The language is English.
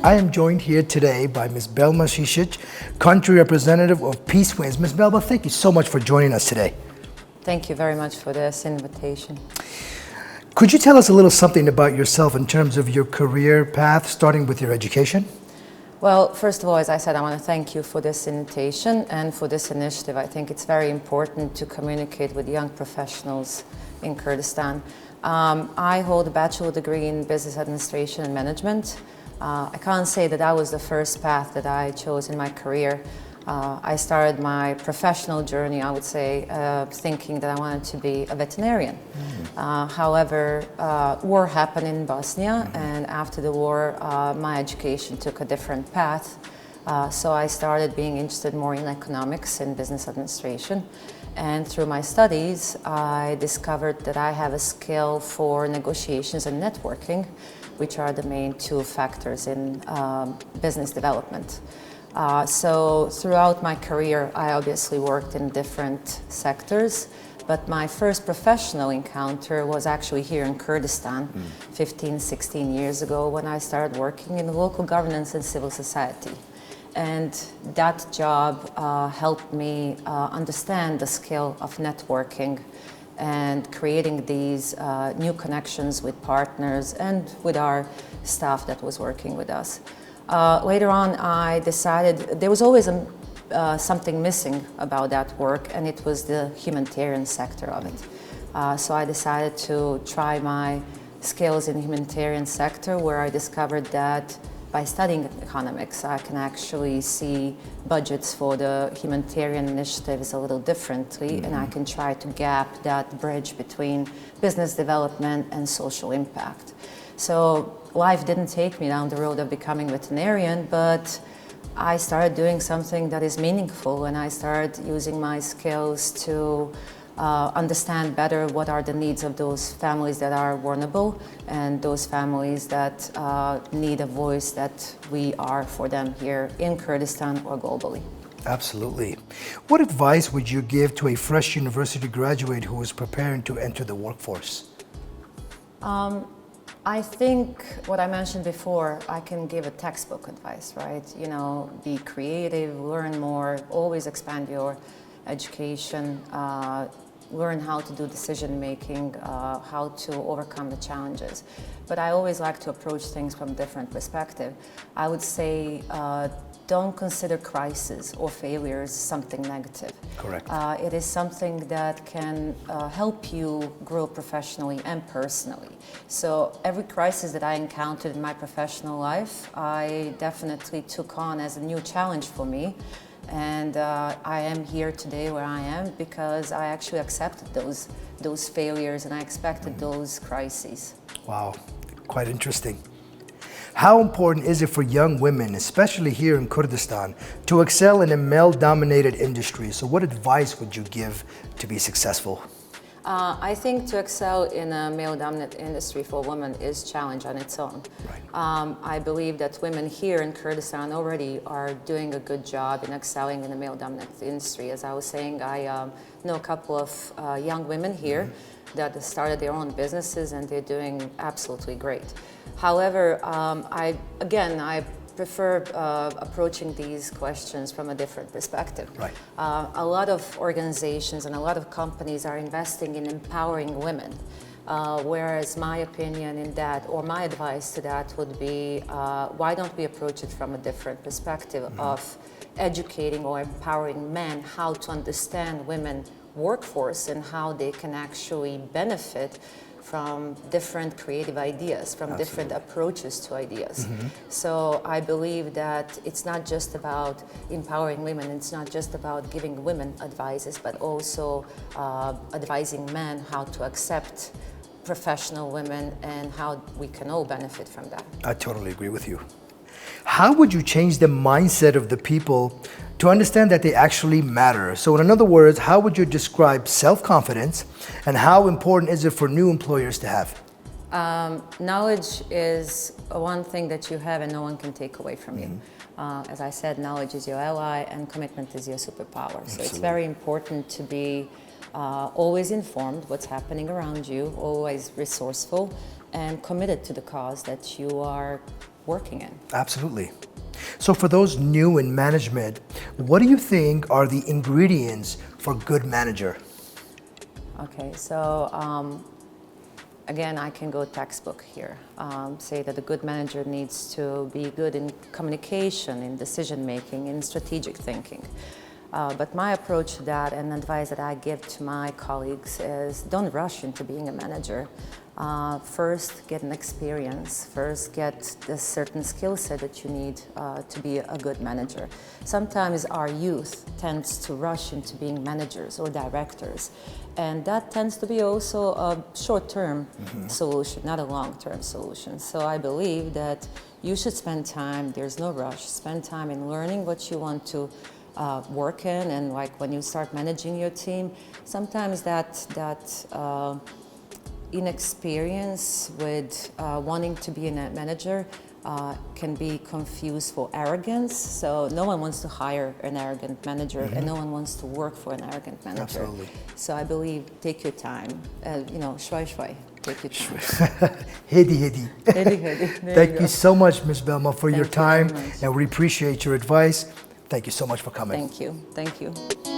I am joined here today by Ms. Belma Sisic, Country Representative of Peace Winds. Ms. Belma, thank you so much for joining us today. Thank you very much for this invitation. Could you tell us a little something about yourself in terms of your career path, starting with your education? Well, first of all, as I said, I want to thank you for this invitation and for this initiative. I think it's very important to communicate with young professionals in Kurdistan. I hold a bachelor degree in business administration and management. I can't say that that was the first path that I chose in my career. I started my professional journey, I would say, thinking that I wanted to be a veterinarian. However, war happened in Bosnia, and after the war, my education took a different path. So I started being interested more in economics and business administration. And through my studies, I discovered that I have a skill for negotiations and networking, which are the main two factors in business development. So throughout my career, I obviously worked in different sectors, but my first professional encounter was actually here in Kurdistan 15, 16 years ago when I started working in local governance and civil society. And that job helped me understand the skill of networking and creating these new connections with partners and with our staff that was working with us. Later on, I decided there was always something missing about that work, and it was the humanitarian sector of it. So I decided to try my skills in the humanitarian sector, where I discovered that by studying economics, I can actually see budgets for the humanitarian initiatives a little differently, and I can try to gap that bridge between business development and social impact. So life didn't take me down the road of becoming a veterinarian, but I started doing something that is meaningful, and I started using my skills to understand better what are the needs of those families that are vulnerable and those families that need a voice that we are for them here in Kurdistan or globally. Absolutely. What advice would you give to a fresh university graduate who is preparing to enter the workforce? I think what I mentioned before, I can give a textbook advice, right? You know, be creative, learn more, always expand your education, learn how to do decision making, how to overcome the challenges. But I always like to approach things from a different perspective. I would say don't consider crisis or failures something negative. Correct. It is something that can help you grow professionally and personally. So every crisis that I encountered in my professional life, I definitely took on as a new challenge for me. And I am here today where I am because I actually accepted those failures and I expected those crises. Wow, quite interesting. How important is it for young women, especially here in Kurdistan, to excel in a male-dominated industry? So what advice would you give to be successful? I think to excel in a male-dominant industry for a woman is a challenge on its own. Right. I believe that women here in Kurdistan already are doing a good job in excelling in the male-dominant industry. As I was saying, I know a couple of young women here that started their own businesses and they're doing absolutely great. However, I prefer approaching these questions from a different perspective. Right. A lot of organizations and a lot of companies are investing in empowering women, whereas my opinion in that, or my advice to that would be, why don't we approach it from a different perspective of educating or empowering men how to understand women workforce and how they can actually benefit from different creative ideas, from different approaches to ideas. So I believe that it's not just about empowering women, it's not just about giving women advices, but also advising men how to accept professional women and how we can all benefit from that. I totally agree with you. How would you change the mindset of the people to understand that they actually matter? So in other words, how would you describe self-confidence and how important is it for new employers to have? Knowledge is one thing that you have and no one can take away from you. As I said, knowledge is your ally and commitment is your superpower. So it's very important to be always informed what's happening around you, always resourceful, and committed to the cause that you are working in. Absolutely. So for those new in management, what do you think are the ingredients for good manager? Okay, so again, I can go textbook here. Say that a good manager needs to be good in communication, in decision making, in strategic thinking. But my approach to that and advice that I give to my colleagues is don't rush into being a manager. First, get an experience. First, get the certain skill set that you need to be a good manager. Sometimes our youth tends to rush into being managers or directors, and that tends to be also a short-term solution, not a long-term solution. So I believe that you should spend time, there's no rush, spend time in learning what you want to work in, and like when you start managing your team, sometimes that inexperience with wanting to be a manager can be confused for arrogance. So no one wants to hire an arrogant manager, and no one wants to work for an arrogant manager. Absolutely. So I believe take your time. Shwai shwai. Take your time. Hedi hedi. Hedi hedi. There Thank you you go. so much, Ms. Belma, for your Thank you very time, much. and we appreciate your advice. Thank you so much for coming. Thank you. Thank you.